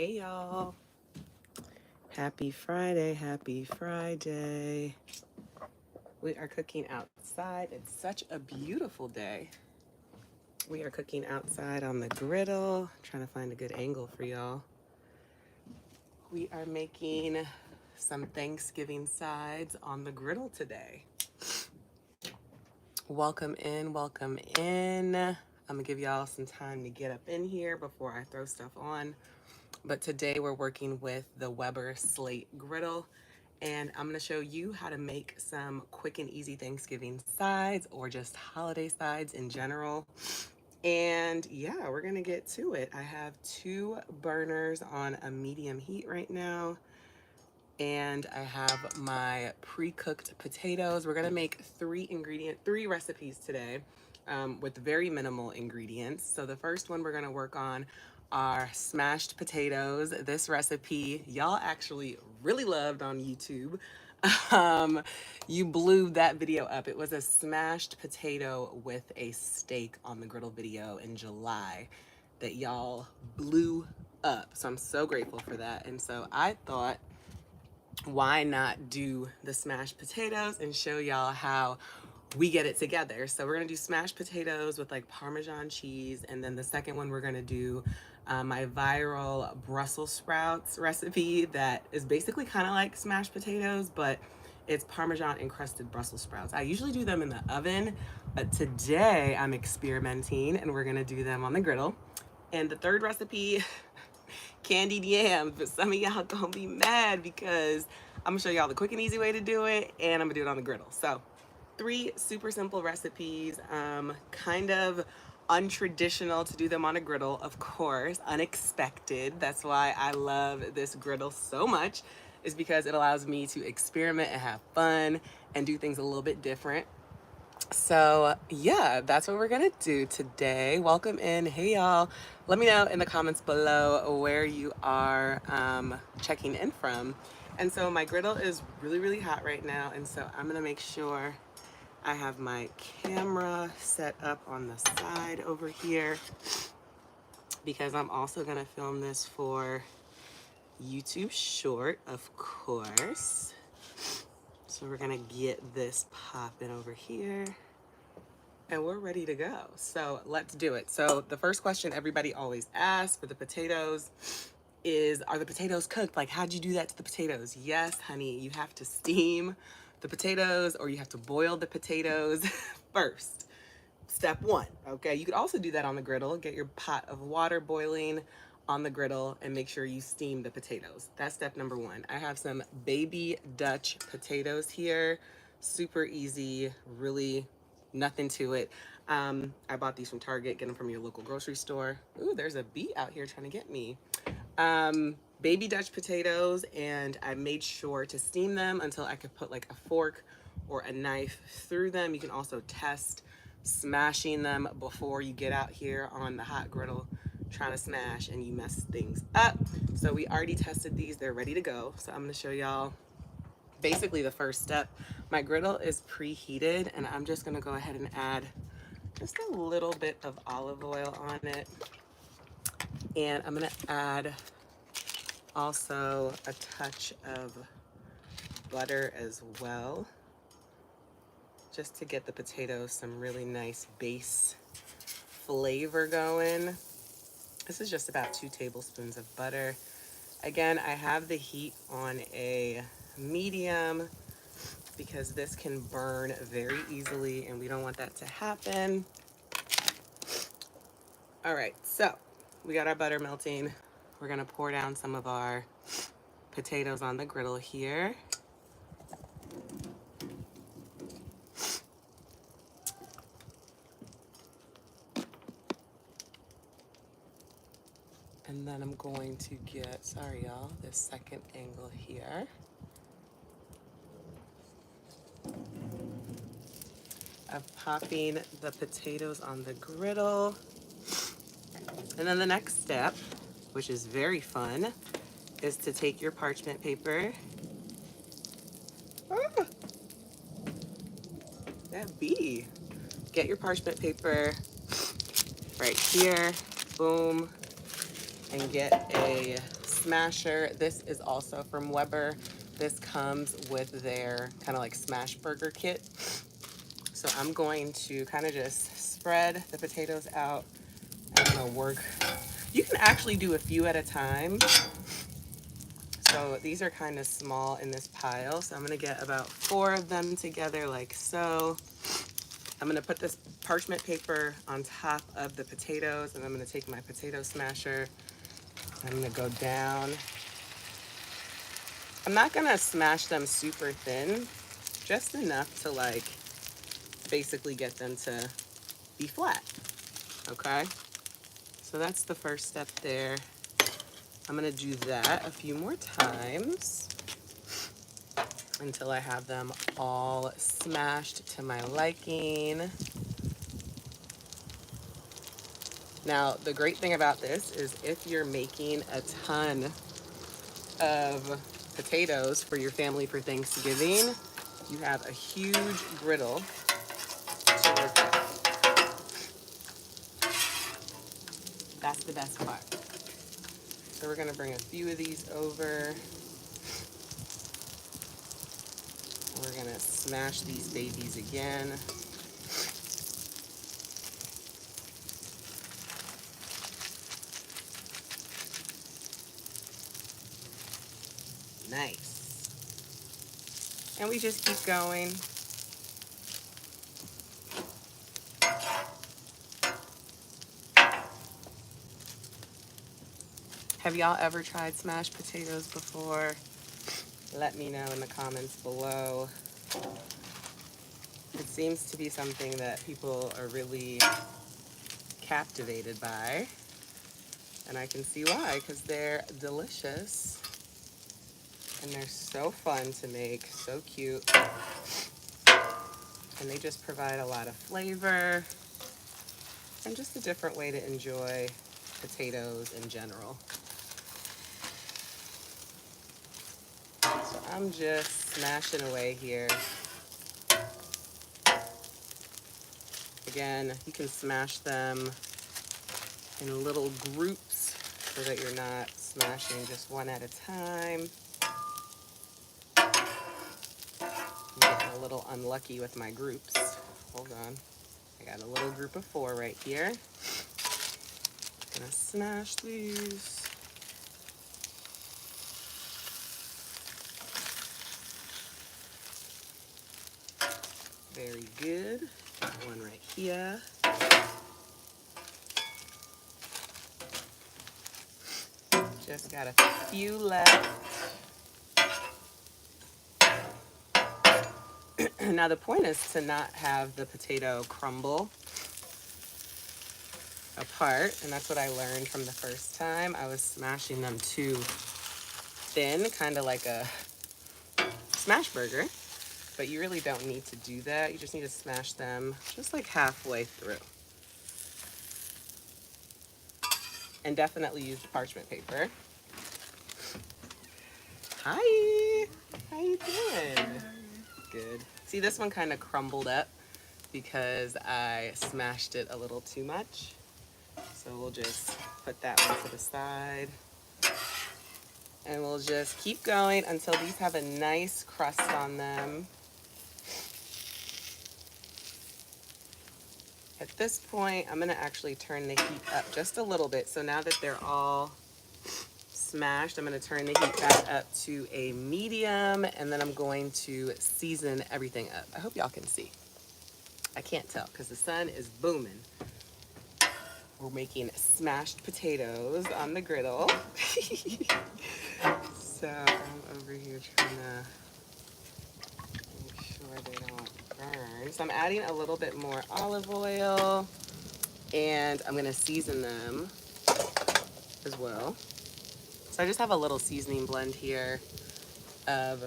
Hey y'all. Happy Friday, happy Friday. We are cooking outside. It's such a beautiful day. We are cooking outside on the griddle. Trying to find a good angle for y'all. We are making some Thanksgiving sides on the griddle today. Welcome in, welcome in. I'm gonna give y'all some time to get up in here before I throw stuff on. But today we're working with the Weber Slate Griddle, and I'm gonna show you how to make some quick and easy Thanksgiving sides or just holiday sides in general. And yeah, we're gonna get to it. I have 2 burners on a medium heat right now, and I have my pre-cooked potatoes. We're gonna make 3 recipes today with very minimal ingredients. So the first one we're gonna work on are smashed potatoes. This recipe y'all actually really loved on YouTube. You blew that video up. It was a smashed potato with a steak on the griddle video in July that y'all blew up. So I'm so grateful for that. And so I thought, why not do the smashed potatoes and show y'all how we get it together. So we're gonna do smashed potatoes with like Parmesan cheese, and then the second one we're gonna do my viral Brussels sprouts recipe that is basically kind of like smashed potatoes, but it's Parmesan encrusted Brussels sprouts. I usually do them in the oven, but today I'm experimenting and we're gonna do them on the griddle. And the third recipe, candied yams, but some of y'all gonna be mad because I'm gonna show y'all the quick and easy way to do it, and I'm gonna do it on the griddle. So 3 super simple recipes, kind of untraditional to do them on a griddle, of course, unexpected. That's why I love this griddle so much, is because it allows me to experiment and have fun and do things a little bit different. So yeah, that's what we're gonna do today. Welcome in. Hey y'all. Let me know in the comments below where you are checking in from. And so my griddle is really, really hot right now, and so I'm gonna make sure I have my camera set up on the side over here because I'm also gonna film this for YouTube Short, of course. So we're gonna get this popping over here and we're ready to go. So let's do it. So the first question everybody always asks for the potatoes is, are the potatoes cooked? Like, how'd you do that to the potatoes? Yes, honey, you have to steam the potatoes, or you have to boil the potatoes first. Step 1, okay? You could also do that on the griddle. Get your pot of water boiling on the griddle and make sure you steam the potatoes. That's step number 1. I have some baby Dutch potatoes here. Super easy, really nothing to it. I bought these from Target. Get them from your local grocery store. Ooh, there's a bee out here trying to get me. Baby Dutch potatoes, and I made sure to steam them until I could put like a fork or a knife through them. You can also test smashing them before you get out here on the hot griddle trying to smash and you mess things up. So we already tested these, they're ready to go. So I'm gonna show y'all basically the first step. My griddle is preheated, and I'm just gonna go ahead and add just a little bit of olive oil on it. And I'm gonna add also a touch of butter as well, just to get the potatoes some really nice base flavor going. This is just about 2 tablespoons of butter. Again, I have the heat on a medium because this can burn very easily and we don't want that to happen. All right, so we got our butter melting. We're gonna pour down some of our potatoes on the griddle here. And then I'm going to get, sorry y'all, this second angle here. Of popping the potatoes on the griddle. And then the next step, which is very fun, is to take your parchment paper. Ah, that bee. Get your parchment paper right here, boom, and get a smasher. This is also from Weber. This comes with their kind of like smash burger kit. So I'm going to kind of just spread the potatoes out. I'm gonna work. You can actually do a few at a time. So these are kind of small in this pile. So I'm gonna get about 4 of them together like so. I'm gonna put this parchment paper on top of the potatoes, and I'm gonna take my potato smasher. I'm gonna go down. I'm not gonna smash them super thin, just enough to like basically get them to be flat, okay? So that's the first step there. I'm gonna do that a few more times until I have them all smashed to my liking. Now, the great thing about this is if you're making a ton of potatoes for your family for Thanksgiving, you have a huge griddle to work with. That's the best part. So we're gonna bring a few of these over. We're gonna smash these babies again. Nice. And we just keep going. Have y'all ever tried smashed potatoes before? Let me know in the comments below. It seems to be something that people are really captivated by. And I can see why, because they're delicious. And they're so fun to make, so cute. And they just provide a lot of flavor and just a different way to enjoy potatoes in general. So I'm just smashing away here. Again, you can smash them in little groups so that you're not smashing just one at a time. I'm getting a little unlucky with my groups. Hold on. I got a little group of 4 right here. Gonna smash these. Very good. Got one right here. Just got a few left. Now the point is to not have the potato crumble apart, and that's what I learned from the first time. I was smashing them too thin, kind of like a smash burger, but you really don't need to do that. You just need to smash them just like halfway through. And definitely use the parchment paper. Hi, how you doing? Good. See, this one kind of crumbled up because I smashed it a little too much. So we'll just put that one to the side. And we'll just keep going until these have a nice crust on them. At this point, I'm gonna actually turn the heat up just a little bit. So now that they're all smashed, I'm gonna turn the heat back up to a medium, and then I'm going to season everything up. I hope y'all can see. I can't tell because the sun is booming. We're making smashed potatoes on the griddle. So I'm over here trying to make sure they don't burn. So I'm adding a little bit more olive oil, and I'm gonna season them as well. So I just have a little seasoning blend here of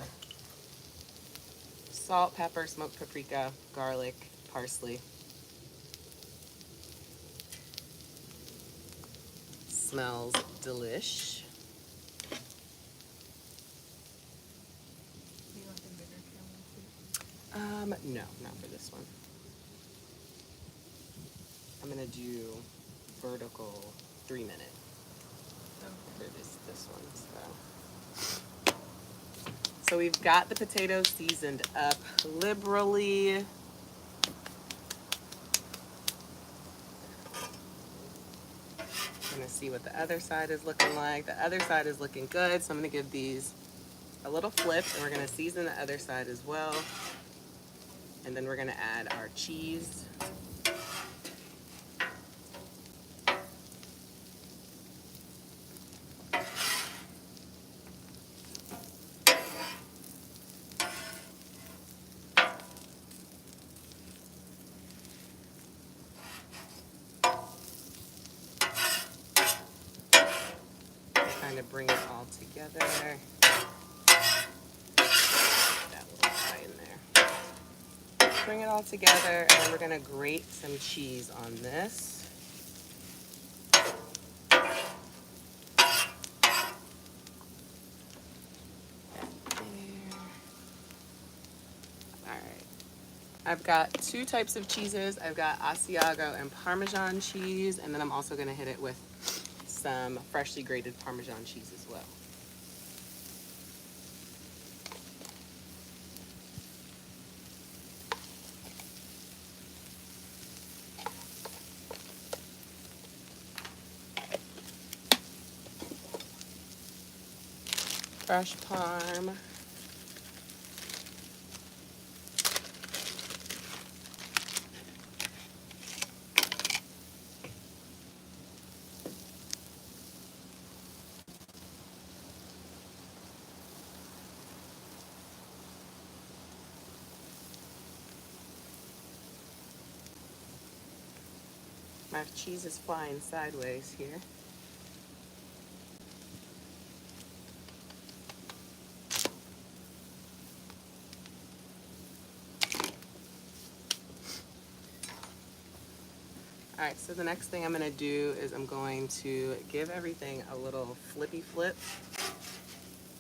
salt, pepper, smoked paprika, garlic, parsley. Smells delish. Do you want the bigger camera too? No, not for this one. I'm gonna do vertical 3-minute. Here it is, this one. So we've got the potatoes seasoned up liberally. I'm gonna see what the other side is looking like. The other side is looking good, so I'm gonna give these a little flip, and we're gonna season the other side as well. And then we're gonna add our cheese. Kind of bring it all together. That little guy in there. Bring it all together, and then we're gonna grate some cheese on this. I've got two types of cheeses. I've got Asiago and Parmesan cheese, and then I'm also gonna hit it with some freshly grated Parmesan cheese as well. Fresh parm. My cheese is flying sideways here. All right, so the next thing I'm gonna do is I'm going to give everything a little flippy flip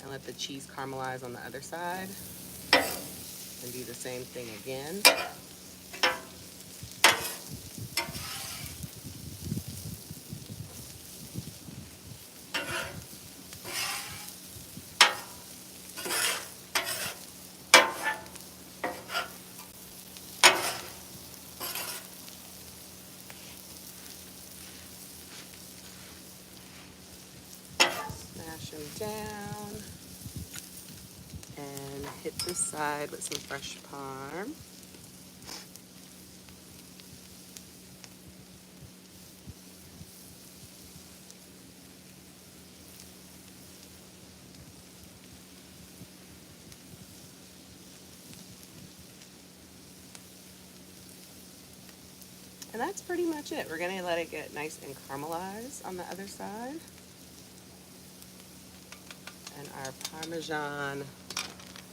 and let the cheese caramelize on the other side, and do the same thing again. Smash them down and hit this side with some fresh parm. And that's pretty much it. We're gonna let it get nice and caramelized on the other side. And our Parmesan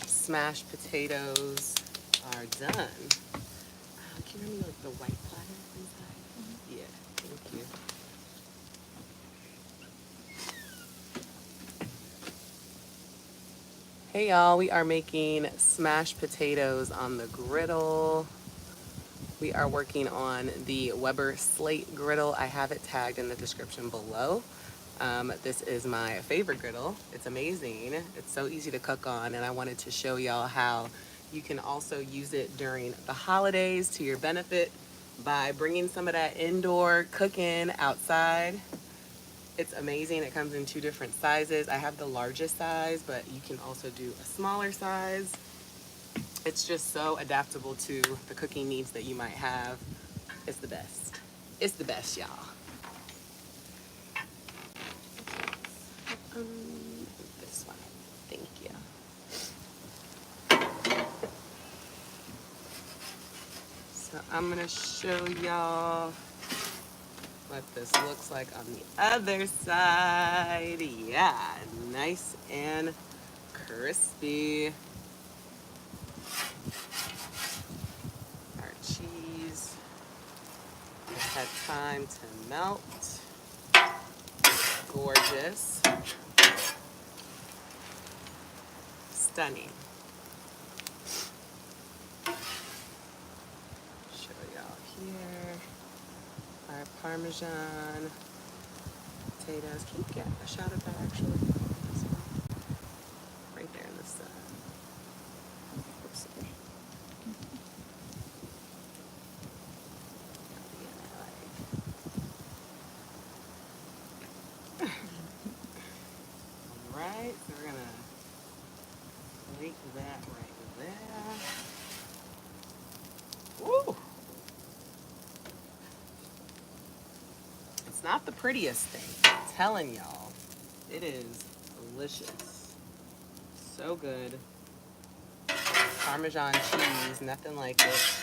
smashed potatoes are done. Can you remember like the white platter inside? Mm-hmm. Yeah, thank you. Hey y'all, we are making smashed potatoes on the griddle. We are working on the Weber Slate griddle. I have it tagged in the description below. This is my favorite griddle. It's amazing. It's so easy to cook on, and I wanted to show y'all how you can also use it during the holidays to your benefit by bringing some of that indoor cooking outside. It's amazing. It comes in two different sizes. I have the largest size, but you can also do a smaller size. It's just so adaptable to the cooking needs that you might have. It's the best. It's the best, y'all. This one. Thank you. So I'm gonna show y'all what this looks like on the other side. Yeah, nice and crispy. Our cheese has had time to melt. Gorgeous. Stunning. Show y'all here. Our Parmesan potatoes. Can you get a shot of that actually? Right there in the sun. Oops, sorry. Alright, so we're gonna plate that right there. Woo! It's not the prettiest thing, I'm telling y'all. It is delicious. So good. Parmesan cheese, nothing like it.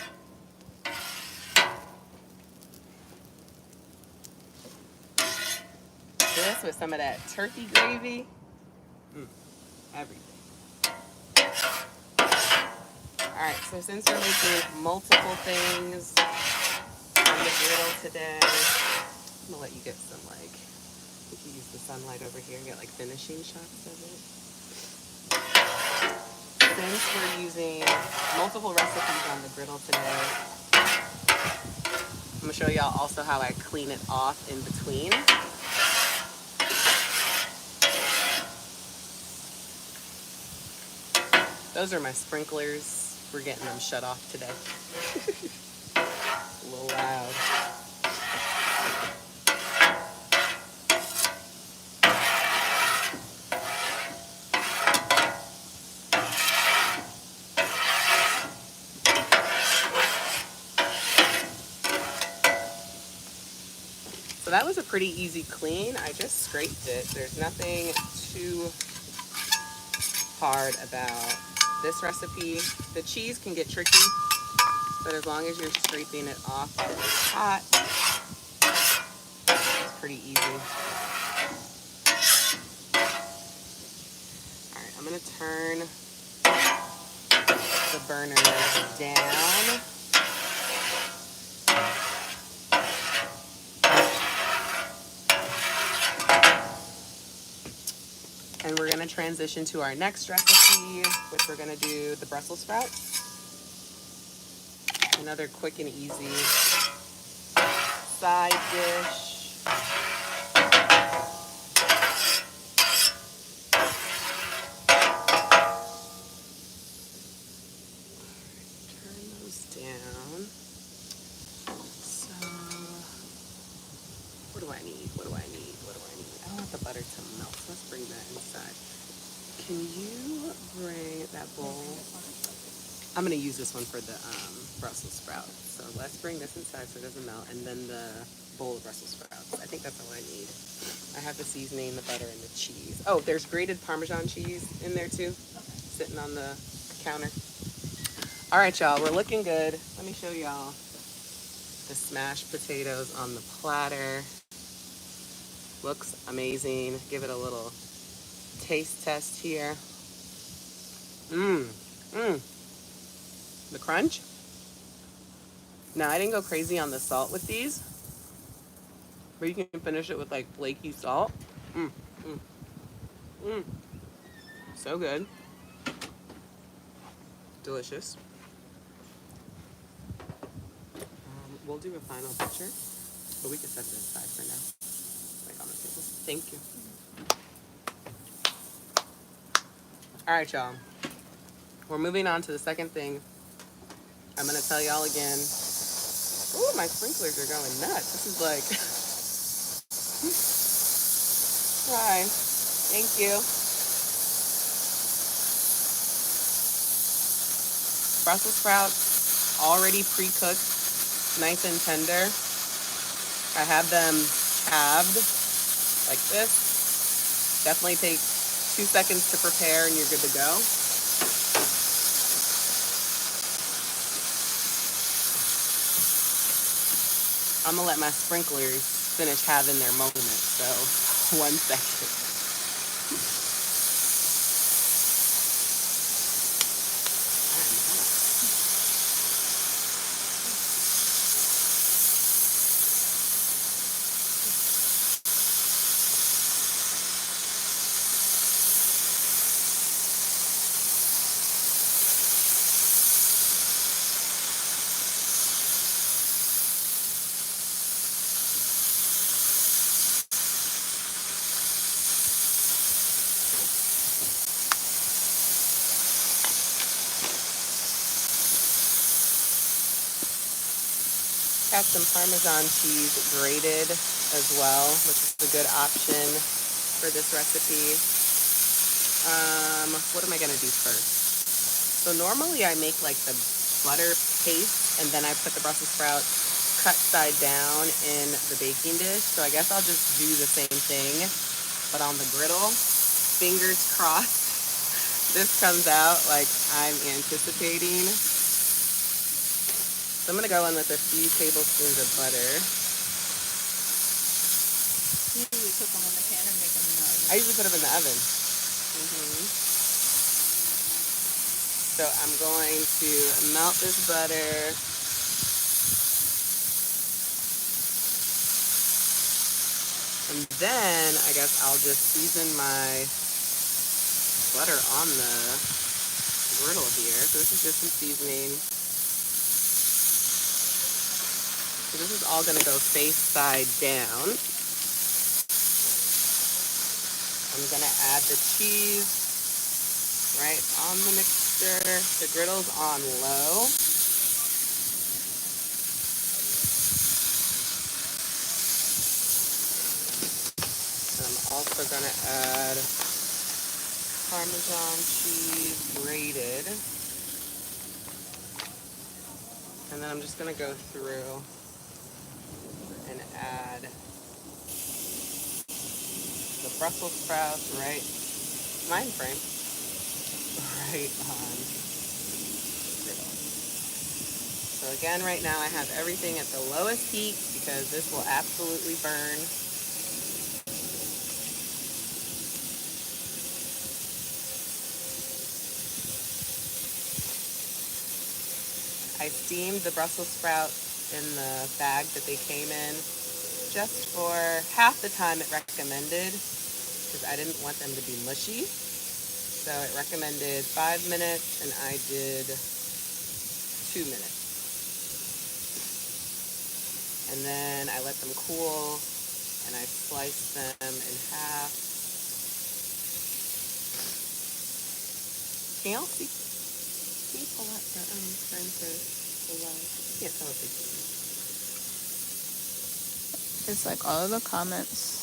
This with some of that turkey gravy. Everything. Alright, so since we're making multiple things on the griddle today, I'm gonna let you get some, like, you can use the sunlight over here and get like finishing shots of it. Since we're using multiple recipes on the griddle today, I'm gonna show y'all also how I clean it off in between. Those are my sprinklers. We're getting them shut off today. A little loud. So that was a pretty easy clean. I just scraped it. There's nothing too hard about this recipe. The cheese can get tricky, but as long as you're scraping it off while it's hot, it's pretty easy. All right, I'm gonna turn the burner down. And we're gonna transition to our next recipe, which we're gonna do the Brussels sprouts. Another quick and easy side dish. Turn those down. So, what do I need? What do I need? What do I need? I want the butter to melt. Let's bring that inside. Can you bring that bowl? I'm going to use this one for the Brussels sprouts. So let's bring this inside so it doesn't melt. And then the bowl of Brussels sprouts. I think that's all I need. I have the seasoning, the butter, and the cheese. Oh, there's grated Parmesan cheese in there too, sitting on the counter. All right, y'all, we're looking good. Let me show y'all the smashed potatoes on the platter. Looks amazing. Give it a little taste test here. The crunch. Now, I didn't go crazy on the salt with these, but you can finish it with like flaky salt. So good. Delicious. We'll do a final picture, but we can set it aside for now. Like on the table. Thank you. All right, y'all. We're moving on to the second thing. I'm gonna tell y'all again. Ooh, my sprinklers are going nuts. This is like, hi, thank you. Brussels sprouts, already pre-cooked, nice and tender. I have them halved like this. Definitely take 2 seconds to prepare and you're good to go. I'm gonna let my sprinklers finish having their moment, so 1 second. Got some Parmesan cheese grated as well, which is a good option for this recipe. What am I gonna do first? So normally I make like the butter paste and then I put the Brussels sprouts cut side down in the baking dish. So I guess I'll just do the same thing, but on the griddle. Fingers crossed this comes out like I'm anticipating. So I'm gonna go in with a few tablespoons of butter. You usually cook them in the pan or make them in the oven? I usually put them in the oven. So I'm going to melt this butter. And then I guess I'll just season my butter on the griddle here. So this is just some seasoning. So this is all gonna go face side down. I'm gonna add the cheese right on the mixture. The griddle's on low. I'm also gonna add Parmesan cheese grated. And then I'm just gonna go through and add the Brussels sprouts right, mind frame, right on the griddle. So again, right now I have everything at the lowest heat because this will absolutely burn. I steamed the Brussels sprouts in the bag that they came in just for half the time it recommended because I didn't want them to be mushy. So it recommended 5 minutes and I did 2 minutes. And then I let them cool and I sliced them in half. Can y'all see? Can you pull up the frame for the live? Yeah, tell us. It's like all of the comments.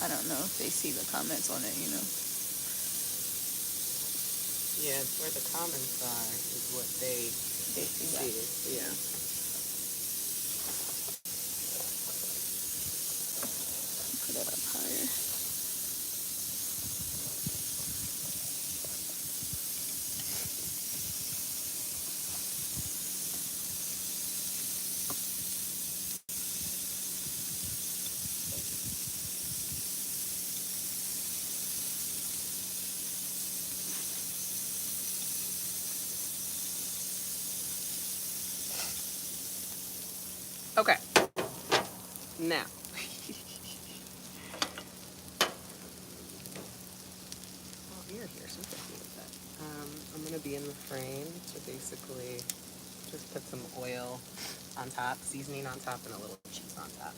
I don't know if they see the comments on it, you know. Yeah, where the comments are is what they see that. Yeah. Put it up higher. Okay. Now. Oh, you're here, so you can do with that. I'm gonna be in the frame to basically just put some oil on top, seasoning on top, and a little cheese on top.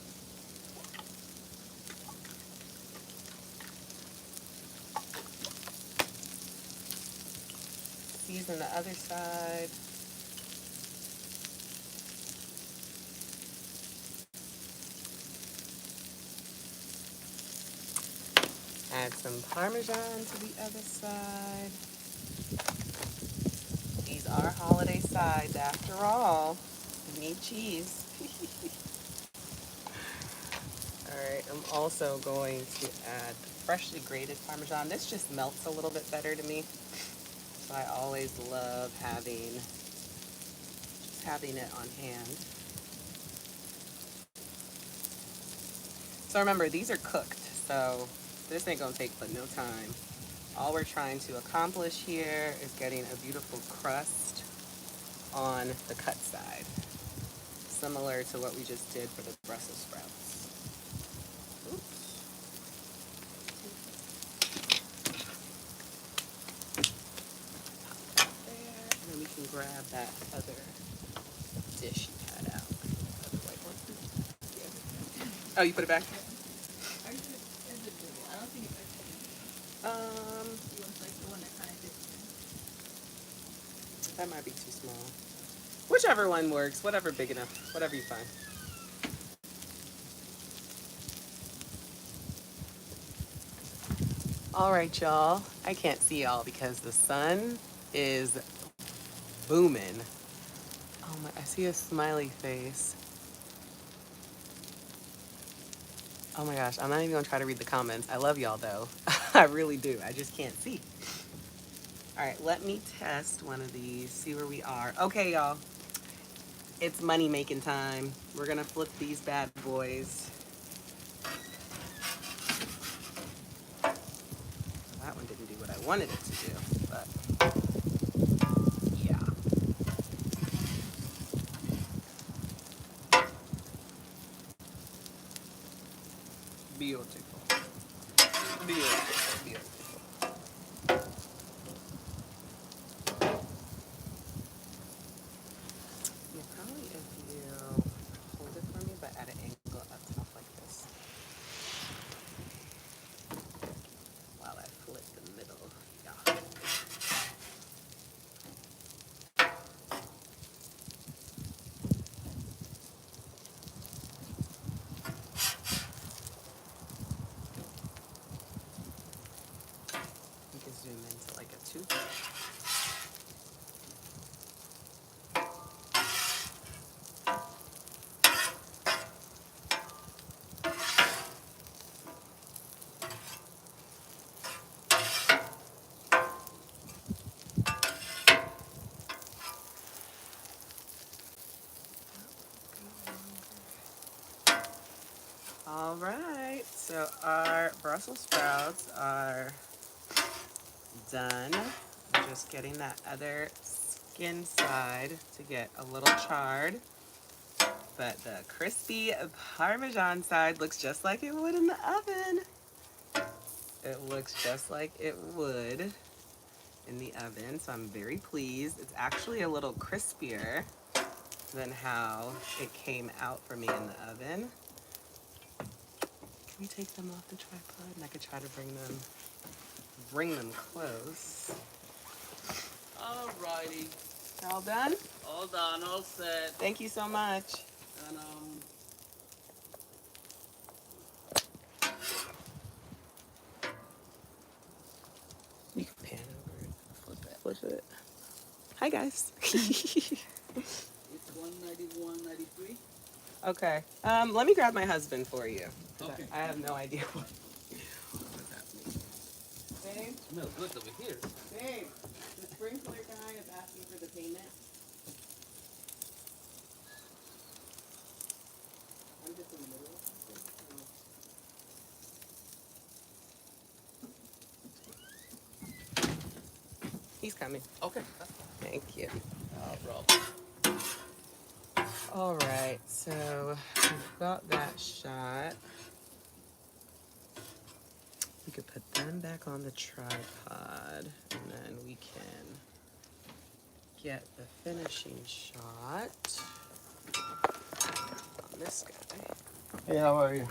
Season the other side. Add some Parmesan to the other side. These are holiday sides after all. You need cheese. Alright, I'm also going to add freshly grated Parmesan. This just melts a little bit better to me. So I always love having it on hand. So remember, these are cooked, so this ain't gonna take but no time. All we're trying to accomplish here is getting a beautiful crust on the cut side, similar to what we just did for the Brussels sprouts. Oops. Pop that there, and then we can grab that other dish you had out. Other white one. Yeah. Oh, you put it back? I don't think it's actually. Um, It looks like the one that kind of fits That might be too small. Whichever one works, whatever big enough, whatever you find. All right, y'all. I can't see y'all because the sun is booming. Oh my, I see a smiley face. Oh my gosh, I'm not even gonna try to read the comments. I love y'all though. I really do. I just can't see. All right, let me test one of these, see where we are. Okay, y'all. It's money making time. We're gonna flip these bad boys. That one didn't do what I wanted it to do, but yeah. Beautiful. Beautiful, beautiful. Yeah, probably if you hold it for me, but at an angle up top like this. While I flip the middle. Yeah. You can zoom into like a tooth. All right, so our Brussels sprouts are done. I'm just getting that other skin side to get a little charred. But the crispy Parmesan side looks just like it would in the oven. It looks just like it would in the oven, so I'm very pleased. It's actually a little crispier than how it came out for me in the oven. Can we take them off the tripod? And I could try to bring them close. Alrighty. All done? All done, all set. Thank you so much. And You can pan over it. Flip it. Flip it. Hi guys. it's 191, 93. Okay. Let me grab my husband for you. Okay. I have no idea what's happening. Babe, Smells good over here. babe, the sprinkler guy is asking for the payment. I'm just in the middle of something. He's coming. Okay. Thank you. No problem. All right, so we've got that shot. We could put them back on the tripod, and then we can get the finishing shot on this guy. Hey, how are you?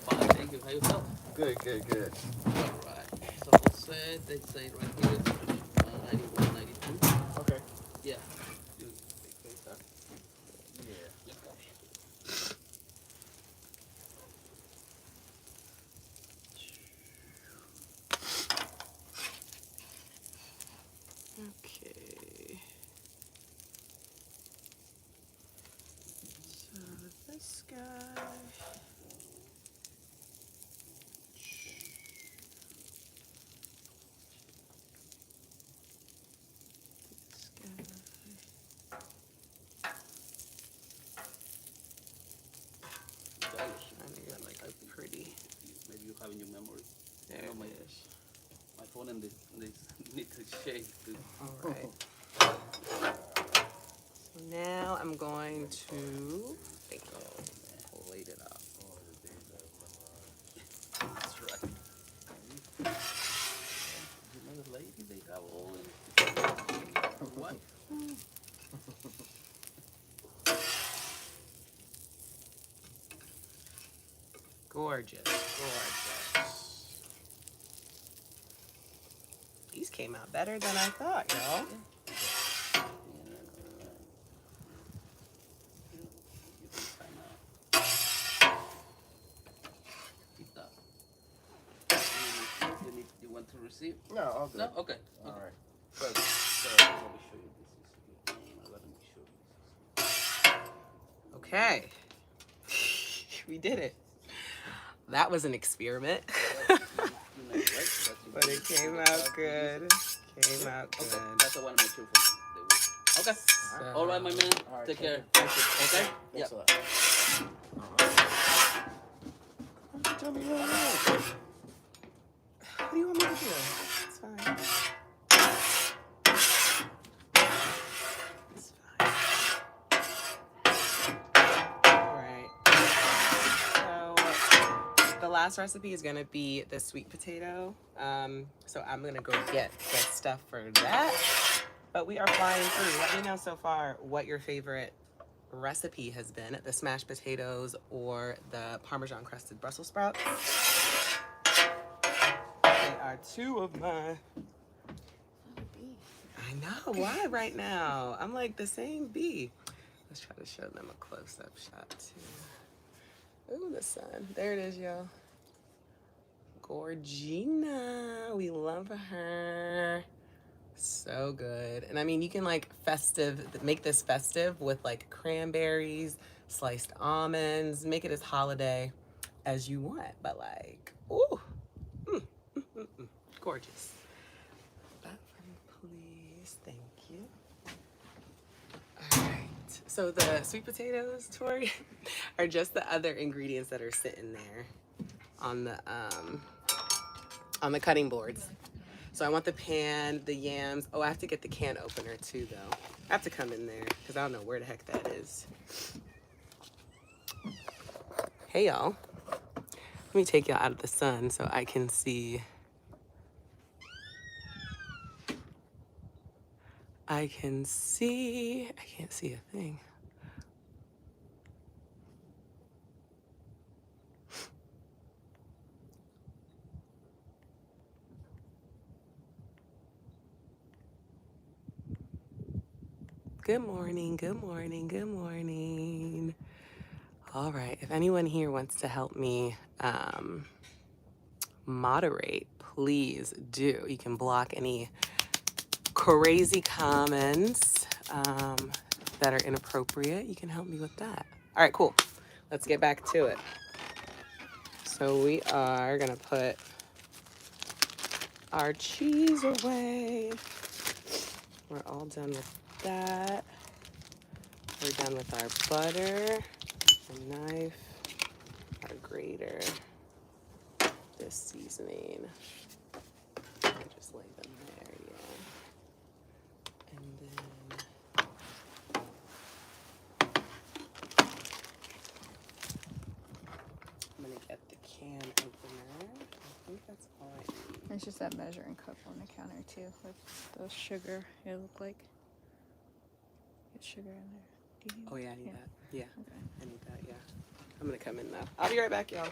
Fine, thank you. How yourself? Good, good, good. Alright. So all set. They say right here it's 91, 92. Okay. Yeah. Yeah. Okay. So this guy. This guy. Trying to get like a pretty. Maybe you have in your memory. There No, it is. My phone and this need to shake. All right. So now I'm going to plate it up. That's right. You know the lady, they have all in what? Gorgeous, gorgeous. These came out better than I thought, y'all. Yeah. receipt? No, all good. No? Okay. All Okay. right. So, let me show you this. Let me show you. Okay. We did it. That was an experiment. But it came out good. Came out good. Okay, that's what I want to make sure for you. Okay. So, All right, my man. All right, Take care. thank you. Okay? Thanks Yep. a lot. Tell me what it is. What do you want me to do? It's fine. It's fine. Alright. So the last recipe is gonna be the sweet potato. So I'm gonna go get the stuff for that. But we are flying through. Let me know so far what your favorite recipe has been, the smashed potatoes or the Parmesan crusted Brussels sprouts. They are two of my... I know, why right now? I'm like the same bee. Let's try to show them a close-up shot too. Ooh, the sun. There it is, y'all. Gorgina. We love her. So good. And I mean, you can like make this festive with like cranberries, sliced almonds, make it as holiday as you want. But like, ooh, gorgeous. That for me, please. Thank you. All right. So the sweet potatoes, Tori, are just the other ingredients that are sitting there on the cutting boards. So I want the pan, the yams. Oh, I have to get the can opener too, though. I have to come in there because I don't know where the heck that is. Hey, y'all. Let me take y'all out of the sun so I can see. I can't see a thing. Good morning, good morning, good morning. All right, if anyone here wants to help me moderate, please do. You can block any crazy comments that are inappropriate. You can help me with that. All right, cool. Let's get back to it. So we are gonna put our cheese away. We're all done with that. We're done with our butter, our knife, our grater, this seasoning. Just lay them there, yeah. And then I'm gonna get the can opener. I think that's all I need. It's just that measuring cup on the counter too, with the sugar. It looked like it's sugar in there. Do you? Oh yeah, I need that. Yeah, Okay. I need that, yeah. I'm gonna come in now. I'll be right back, y'all.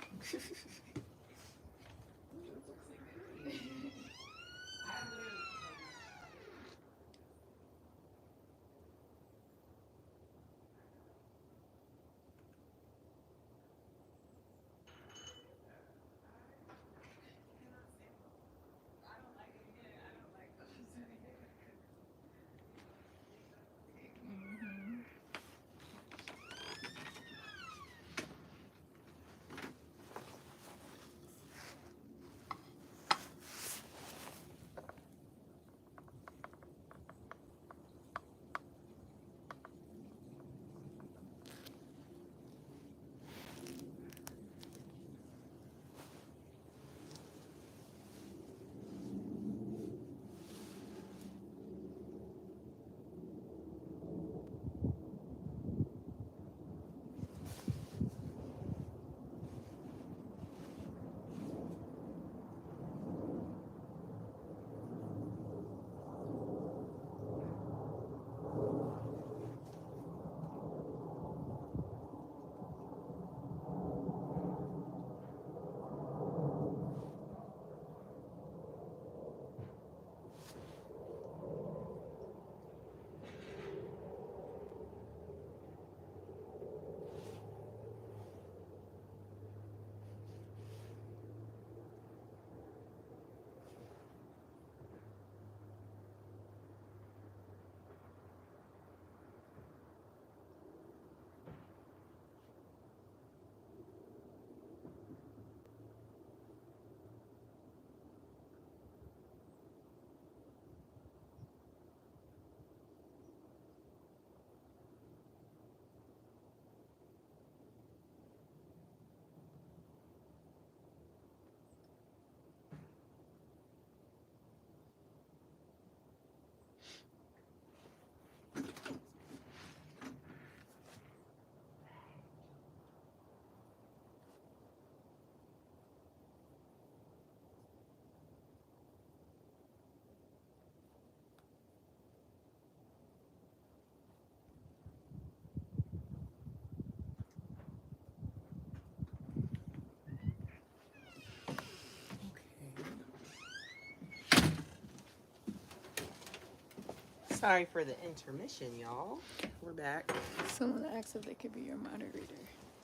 Sorry for the intermission, y'all. We're back. Someone asked if they could be your moderator.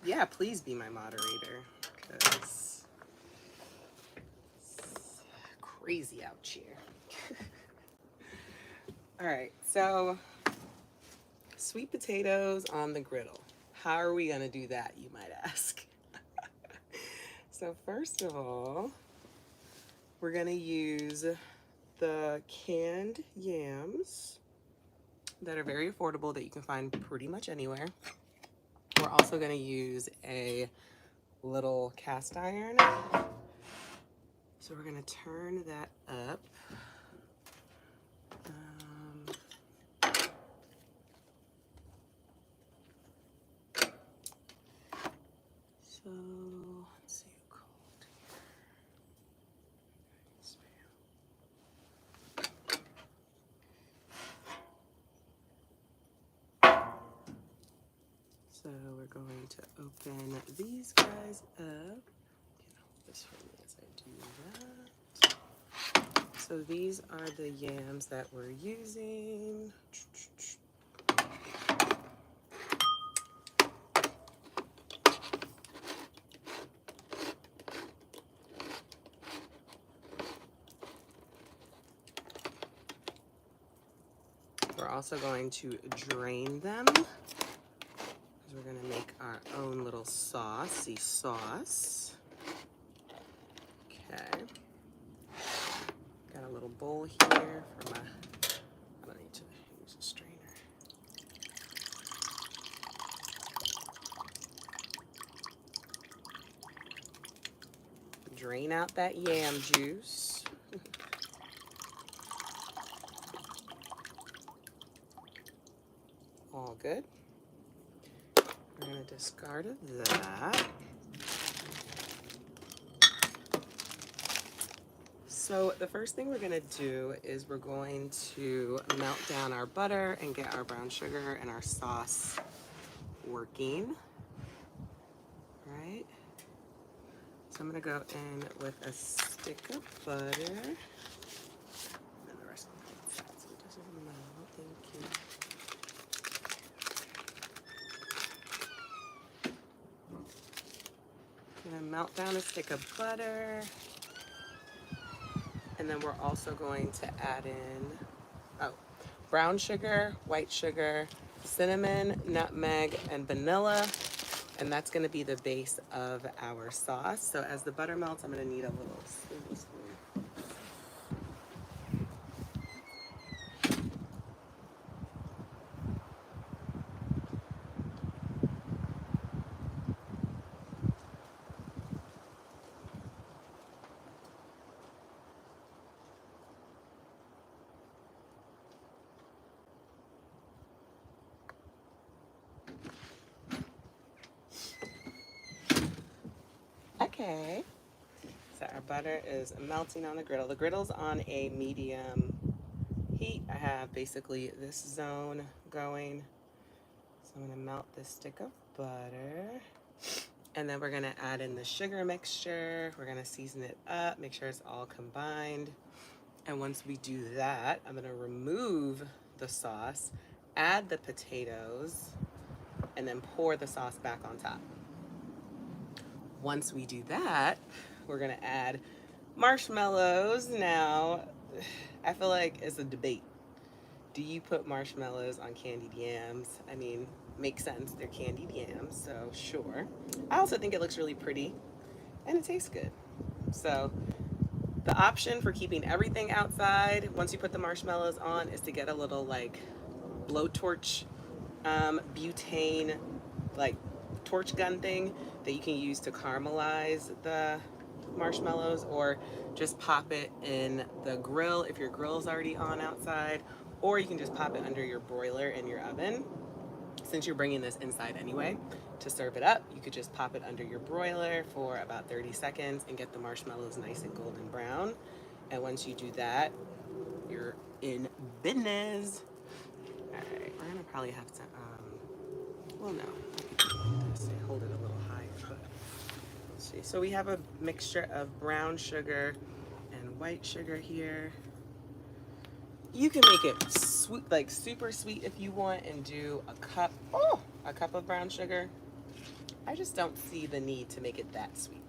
Yeah, please be my moderator, because it's crazy out here. All right, so sweet potatoes on the griddle. How are we gonna do that, you might ask? So first of all, we're gonna use the canned yams that are very affordable that you can find pretty much anywhere. We're also gonna use a little cast iron. So we're gonna turn that up. So let's see who called here. So we're going to open these guys up. This for me as I do that. So these are the yams that we're using. We're also going to drain them because we're going to make our own little saucy sauce. Okay. Got a little bowl here for my, I don't need to use a strainer. Drain out that yam juice. All good. We're going to discard of that. So the first thing we're going to do is we're going to melt down our butter and get our brown sugar and our sauce working. Right? So I'm going to go in with a stick of butter. And then the rest of the fat so it doesn't melt. Thank you. I'm going to melt down a stick of butter. And then we're also going to add in, brown sugar, white sugar, cinnamon, nutmeg, and vanilla. And that's gonna be the base of our sauce. So as the butter melts, I'm gonna need a little spoon. Okay, so our butter is melting on the griddle. The griddle's on a medium heat. I have basically this zone going. So I'm gonna melt this stick of butter. And then we're gonna add in the sugar mixture. We're gonna season it up, make sure it's all combined. And once we do that, I'm gonna remove the sauce, add the potatoes, and then pour the sauce back on top. Once we do that, we're gonna add marshmallows. Now, I feel like it's a debate. Do you put marshmallows on candied yams? I mean, makes sense, they're candied yams, so sure. I also think it looks really pretty and it tastes good. So the option for keeping everything outside once you put the marshmallows on is to get a little like blowtorch butane like torch gun thing that you can use to caramelize the marshmallows, or just pop it in the grill if your grill is already on outside, or you can just pop it under your broiler in your oven. Since you're bringing this inside anyway, to serve it up, you could just pop it under your broiler for about 30 seconds and get the marshmallows nice and golden brown. And once you do that, you're in business. All right, we're gonna probably have to, well, no, hold it a little higher, but let's see. So we have a mixture of brown sugar and white sugar here. You can make it sweet, like super sweet if you want, and do a cup of brown sugar. I just don't see the need to make it that sweet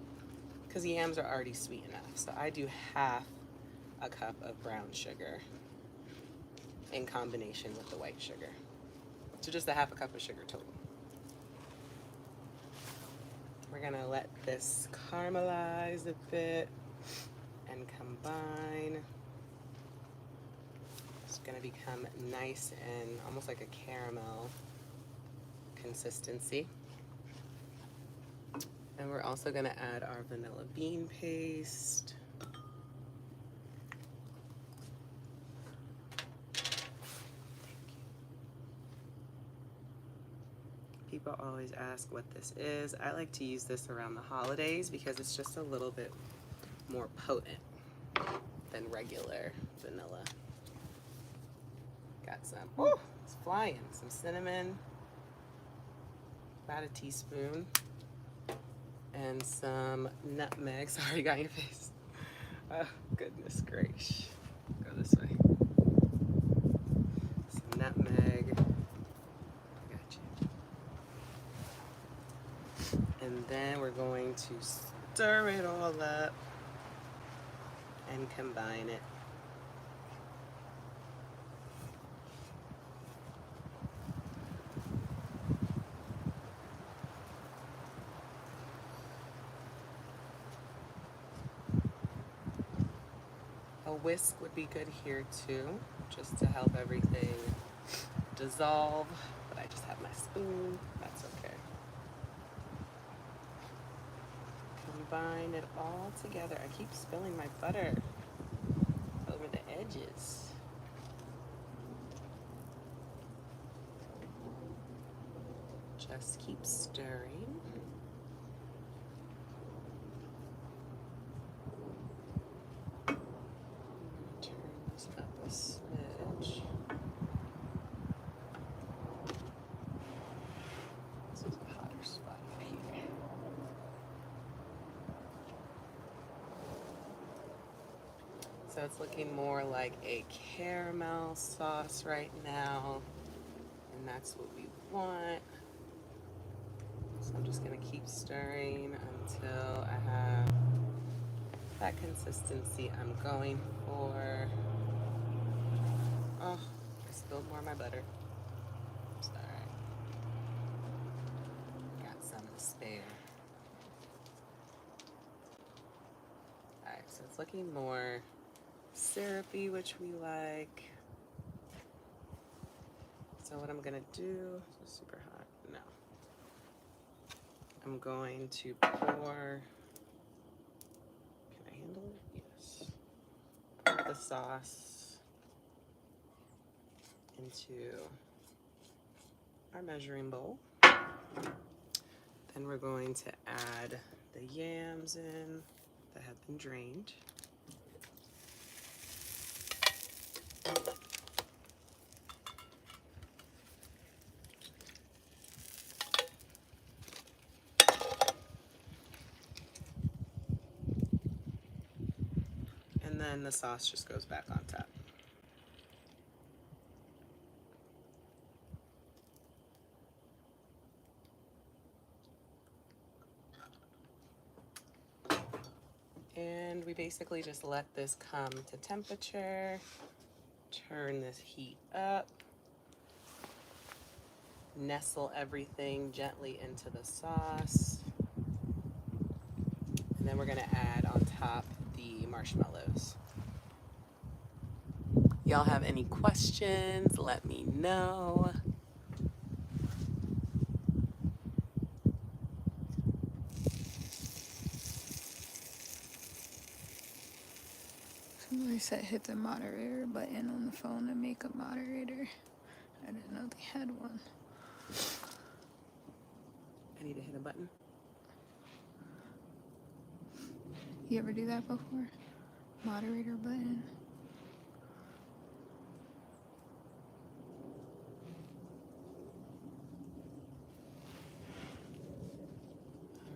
because yams are already sweet enough. So I do half a cup of brown sugar in combination with the white sugar. So just a half a cup of sugar total. We're gonna let this caramelize a bit and combine. It's gonna become nice and almost like a caramel consistency. And we're also gonna add our vanilla bean paste. People always ask what this is. I like to use this around the holidays because it's just a little bit more potent than regular vanilla. Got some, oh, it's flying. Some cinnamon, about a teaspoon, and some nutmeg. Sorry, got your face. Oh, goodness gracious. Go this way. Some nutmeg. Got you. And then we're going to stir it all up and combine it. A whisk would be good here too, just to help everything dissolve, but I just have my spoon, that's okay. Combine it all together. I keep spilling my butter over the edges. Just keep stirring. Turn this up a smidge. This is a hotter spot up here. So it's looking more like a caramel sauce right now, and that's what we want. So I'm just gonna keep stirring until I have that consistency I'm going for. Oh, I spilled more of my butter. It's all right. Got some to spare. All right, so it's looking more syrupy, which we like. So what I'm gonna do, is it super hot? No. I'm going to pour, can I handle it? Yes. Pour the sauce into our measuring bowl. Then we're going to add the yams in that have been drained. And then the sauce just goes back on top. And we basically just let this come to temperature, turn this heat up, nestle everything gently into the sauce, and then we're gonna add on top the marshmallows. Y'all have any questions? Let me know. Somebody said hit the moderator button on the phone to make a moderator. I didn't know they had one. I need to hit a button. You ever do that before? Moderator button.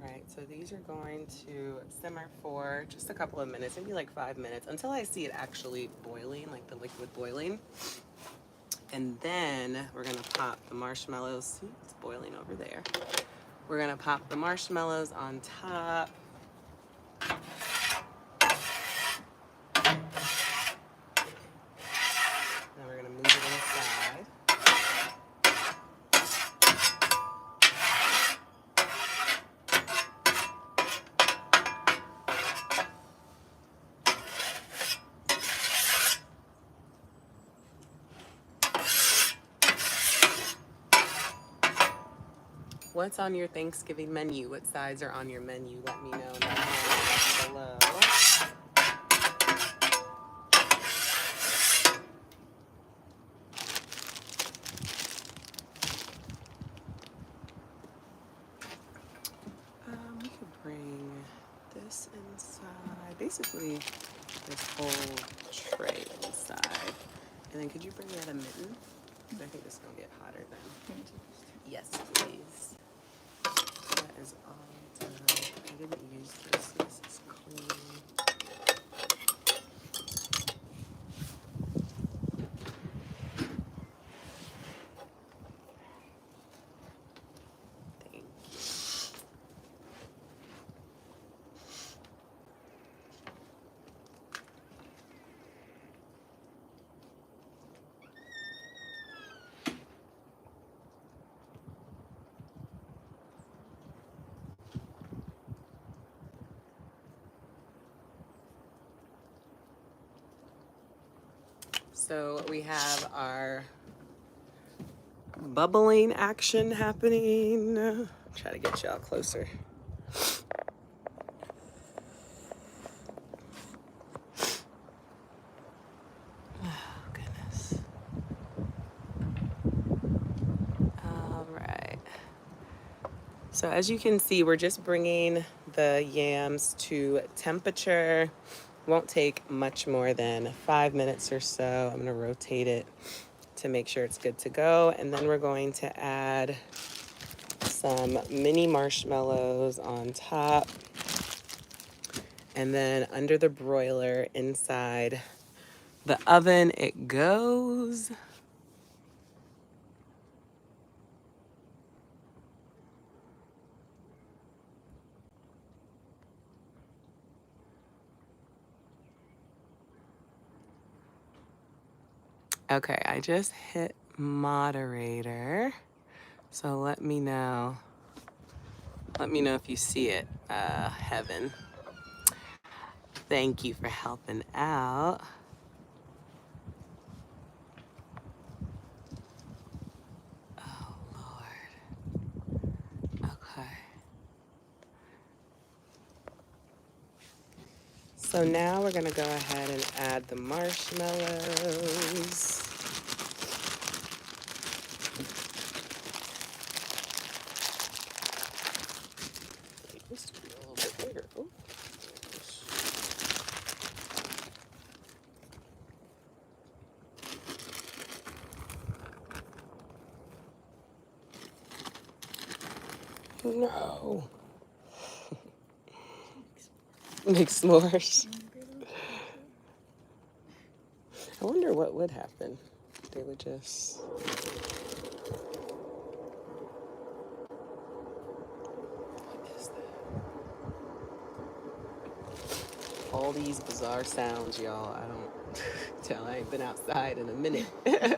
All right, So these are going to simmer for just a couple of minutes, maybe like 5 minutes, until I see it actually boiling, like the liquid boiling. And then we're gonna pop the marshmallows. See, it's boiling over there. We're gonna pop the marshmallows on top. Then we're gonna move it inside. What's on your Thanksgiving menu? What sides are on your menu? Let me know in the comments below. We could bring this inside. Basically, this whole tray inside. And then could you bring that a mitten? I think this is gonna get hotter then. Yes, please. That is all done. I didn't use this. This is clean. Thank you. So we have our bubbling action happening. Try to get y'all closer. Oh, goodness. All right. So as you can see, we're just bringing the yams to temperature. Won't take much more than 5 minutes or so. I'm gonna rotate it to make sure it's good to go. And then we're going to add some mini marshmallows on top. And then under the broiler inside the oven it goes. Okay, I just hit moderator. So let me know. Let me know if you see it, Heaven. Thank you for helping out. Oh, Lord. Okay. So now we're gonna go ahead and add the marshmallows. This could be a little bit bigger. Ooh. No. Make s'mores. I wonder what would happen. They would just... What is that? All these bizarre sounds, y'all. I don't tell. I ain't been outside in a minute. I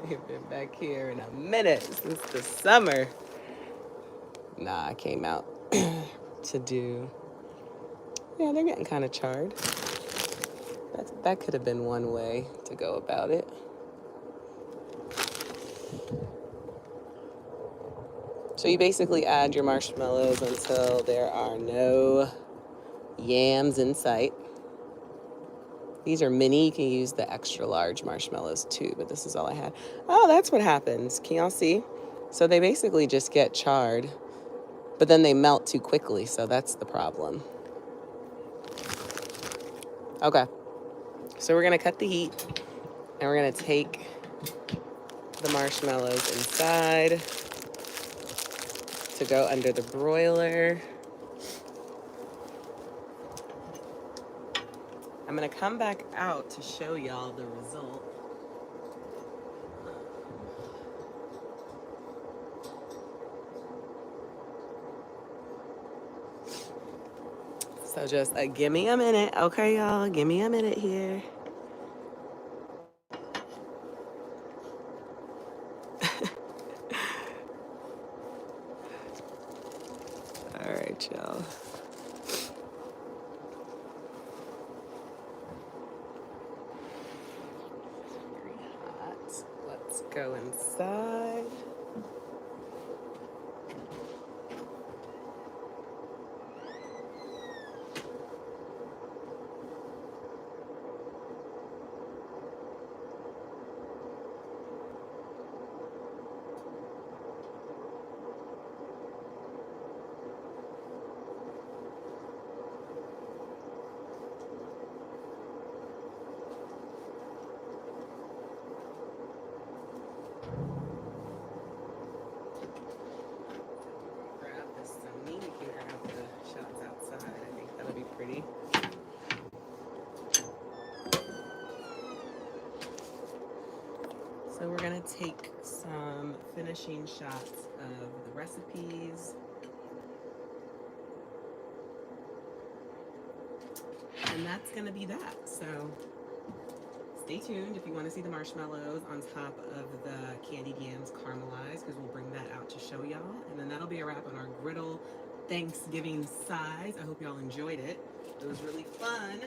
ain't been back here in a minute since the summer. Nah, I came out to do... Yeah, they're getting kind of charred. That could have been one way to go about it. So you basically add your marshmallows until there are no yams in sight. These are mini. You can use the extra large marshmallows too, but this is all I had. Oh, that's what happens. Can y'all see? So they basically just get charred, but then they melt too quickly, so that's the problem. Okay. So we're gonna cut the heat and we're gonna take the marshmallows inside. to go under the broiler. I'm gonna come back out to show y'all the result. So just give me a minute, okay, y'all? Give me a minute here. All right, y'all. Very hot. Let's go inside. Grab this Sony. We can grab the shots outside. I think that'll be pretty. So we're gonna take some finishing shots of the recipes. And that's gonna be that. So stay tuned if you want to see the marshmallows on top of the candied yams caramelized, because we'll bring that out to show y'all. And then that'll be a wrap on our griddle Thanksgiving size. I hope y'all enjoyed it. It was really fun.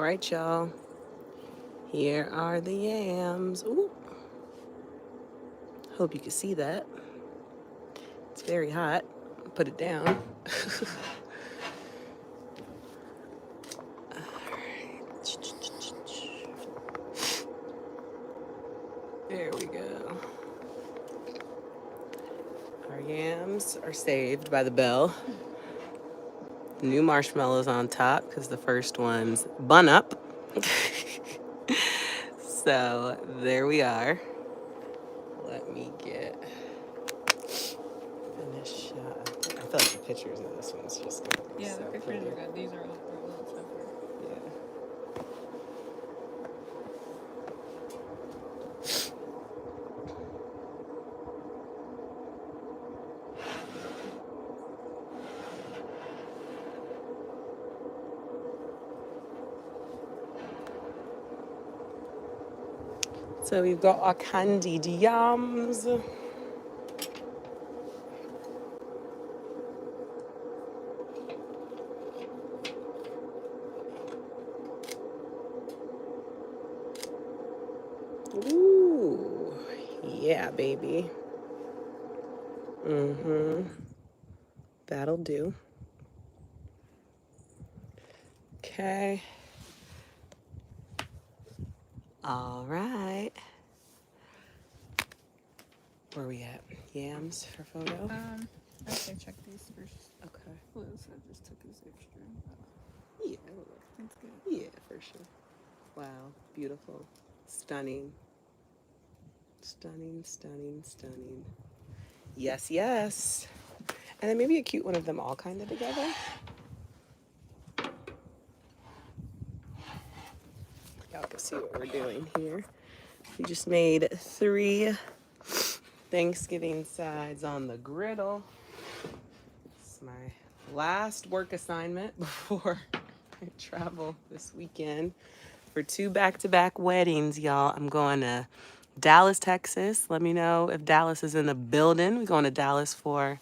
right, y'all. Here are the yams. Ooh. Hope you can see that. It's very hot. Put it down. There we go. Our yams are saved by the bell. New marshmallows on top because the first one's bun up. So there we are. Let me get finished shot. I feel like the pictures of this one's just gonna be Yeah, so the pictures pretty. are good. These are a little tougher. Yeah. So we've got our candied yams. Ooh, yeah, baby. That'll do. Okay. All right. Where are we at? Yams for photo? I can check these first. Okay. Well, this I just took as extra. Yeah, That's good. yeah, for sure. Wow, beautiful. Stunning. Stunning, stunning, stunning. Yes, yes. And then maybe a cute one of them all kind of together. Y'all can see what we're doing here. We just made 3 Thanksgiving sides on the griddle. It's my last work assignment before I travel this weekend for 2 back-to-back weddings, y'all. I'm going to Dallas, Texas. Let me know if Dallas is in the building. We're going to Dallas for...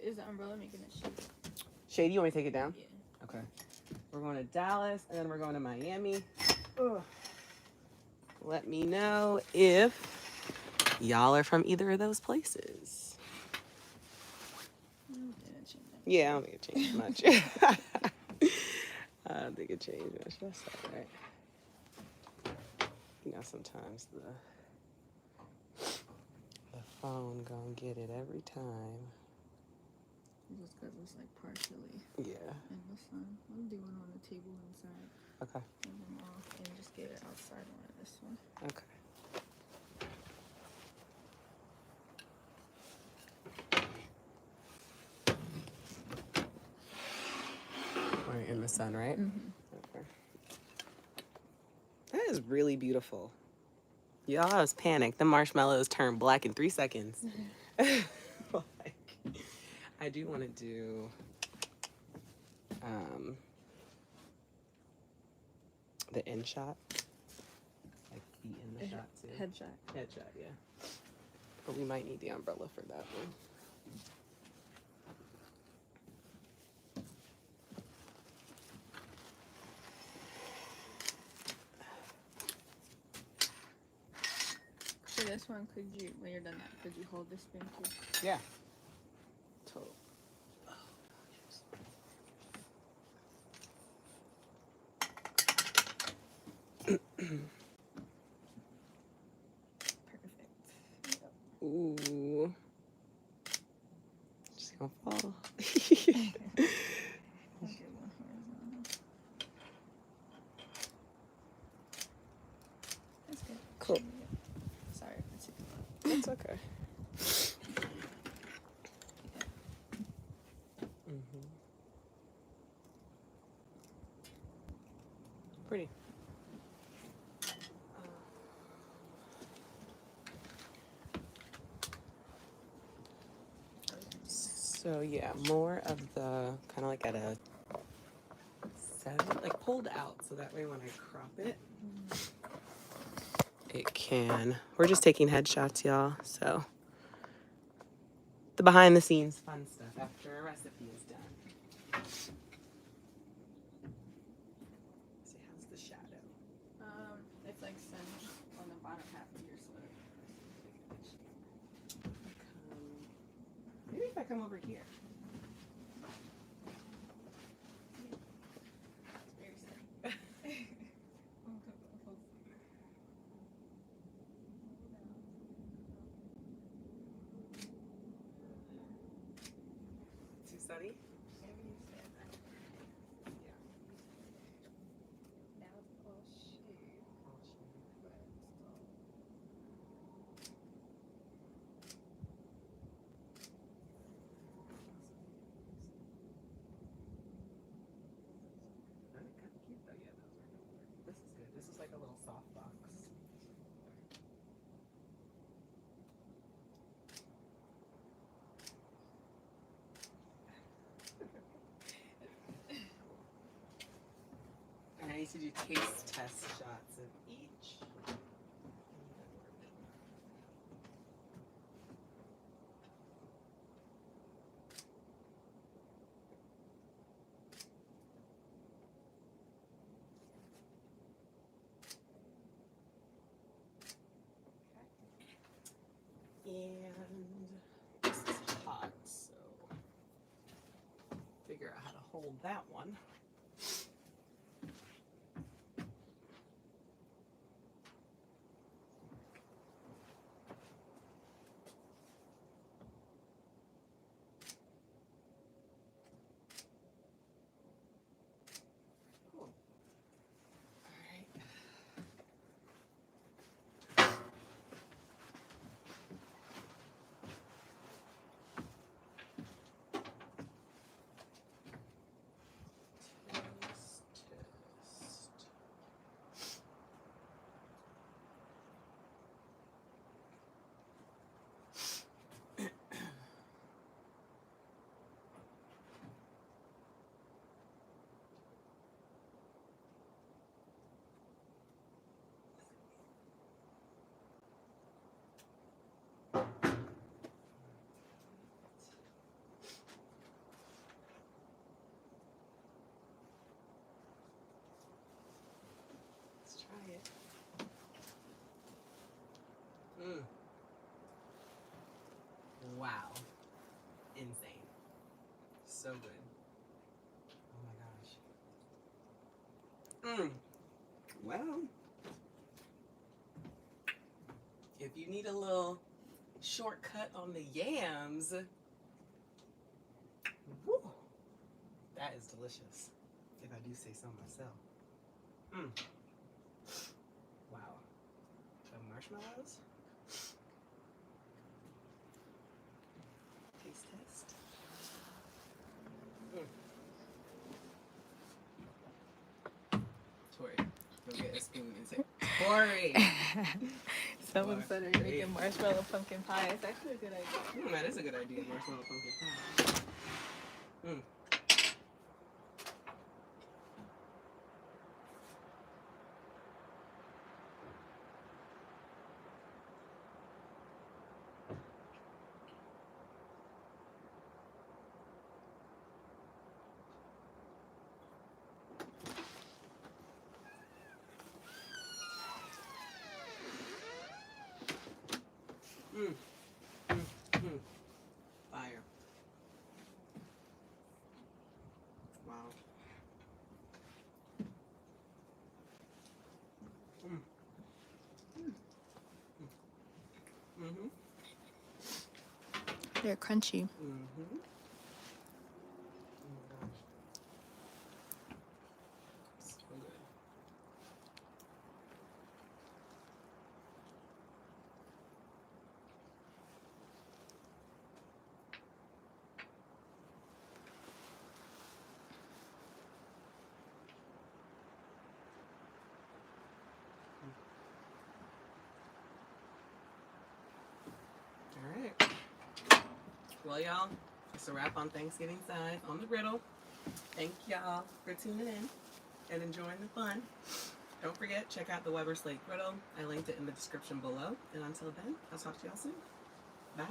Is the umbrella making a shape? Shady, you want me to take it down? Yeah. Okay. We're going to Dallas, and then we're going to Miami. Ugh. Let me know if y'all are from either of those places. Yeah, I don't think it changed much. I don't think it changed much. That's all right. You know, sometimes the phone gonna get it every time. Just because it's like partially Yeah. in the sun. I'm doing on the table inside. Okay. Move them off and just get it outside on this one. Okay. We're in the sun, right? Okay. That is really beautiful. Y'all, I was panicked. The marshmallows turned black in 3 seconds. Like, I do want to do the end shot. Like be in the shot too. Headshot. Headshot, yeah. But we might need the umbrella for that one. For this one, could you, when you're done that, could you hold this spoon too? Yeah. Total. Perfect. Ooh. Just gonna fall. Okay, one horizontal. That's good. Cool. Sorry if it's too long. That's okay. Pretty. So yeah, more of the kind of like at a 7, like pulled out, so that way when I crop it, it can. We're just taking headshots, y'all. So the behind the scenes fun stuff after a recipe is done. See I come over here? Too sunny? This is good. This is like a little soft box. And I need to do taste test shots of each. And this is hot, so figure out how to hold that one. Cool. All right. Test. Let's try it. Wow. Insane. So good. Oh my gosh. Well, if you need a little shortcut on the yams, woo, that is delicious, if I do say so myself. Wow. The marshmallows. Taste test. Tori, go get a spoon and say, Tori! Someone said, are you making marshmallow pumpkin pie? It's actually a good idea. That is a good idea, marshmallow pumpkin pie. Fire. Wow. They're crunchy. Oh my gosh. So good. All right. Well, y'all, it's a wrap on Thanksgiving side on the griddle. Thank y'all for tuning in and enjoying the fun. Don't forget, check out the Weber Slate Griddle. I linked it in the description below. And until then, I'll talk to y'all soon. Bye.